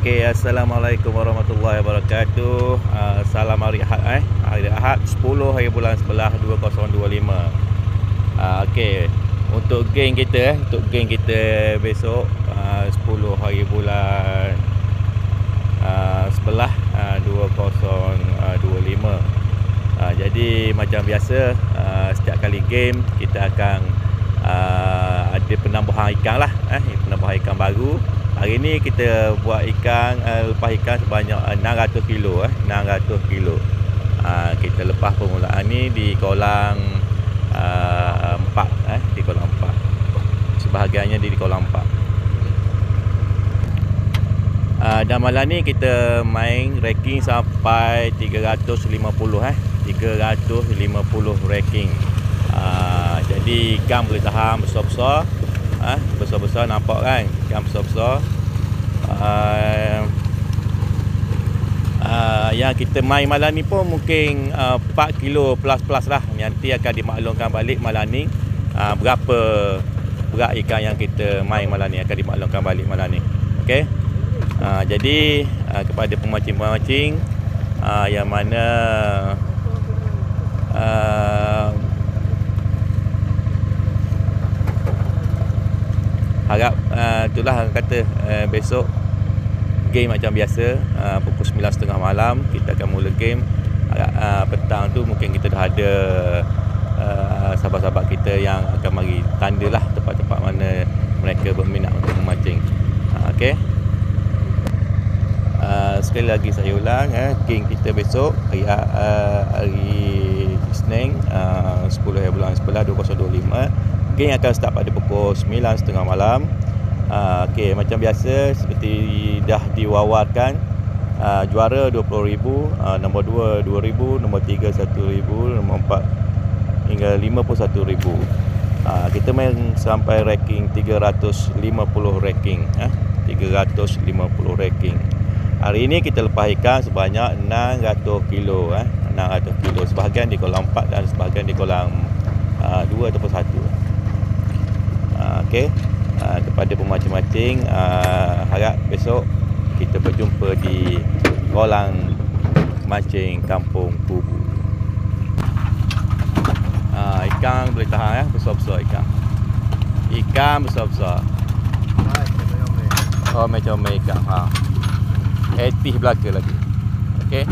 Okey, Assalamualaikum warahmatullahi wabarakatuh. Salam hari Ahad Hari Ahad 10 hari bulan 11 2025. Okey, untuk geng kita besok 10 hari bulan 11 2025. Jadi macam biasa, setiap kali game kita akan ada penambahan ikan lah, penambahan ikan baru. Hari ni kita buat ikan, lepas ikan sebanyak 600 kilo 600 kilo. Kita lepas permulaan ni di kolam 4, di kolam 4. Sebahagiannya di kolam 4. Dan malam ni kita main ranking sampai 350 350 ranking. Jadi ikan boleh tahan besar-besar. Besar-besar, nampak kan ikan besar-besar. Yang kita main malam ni pun mungkin 4 kilo plus lah. Nanti akan dimaklumkan balik malam ni berapa berat ikan yang kita main malam ni, akan dimaklumkan balik malam ni. Okey. Jadi kepada pemancing-pemancing yang mana harap itulah kata besok game macam biasa, pukul 9.30 malam kita akan mula game. Harap petang tu mungkin kita dah ada sahabat-sahabat kita yang akan mari tanda lah tempat-tempat mana mereka berminat untuk memancing. Okey. Sekali lagi saya ulang, game kita besok hari Isnin 10 hari bulan 11 2025. Game akan start pada pukul 9.30 malam. Okey, macam biasa seperti dah diwawarkan, juara 20,000, nombor 2 2,000, nombor 3 1,000, nombor 4 hingga 51,000. Kita main sampai ranking 350 ranking, 350 ranking. Hari ini kita lepas ikan sebanyak 600 kilo, 600 kilo. Sebahagian di kolam 4 dan sebahagian di kolam 2 ataupun 1. Okey, kepada pemancing-mancing, harap besok kita berjumpa di kolam mancing Kampung Kubu. Ikan boleh tahan, besar-besar ikan. Ikan besar-besar. Oh, macam ikan. Aktif belaka lagi. Okey.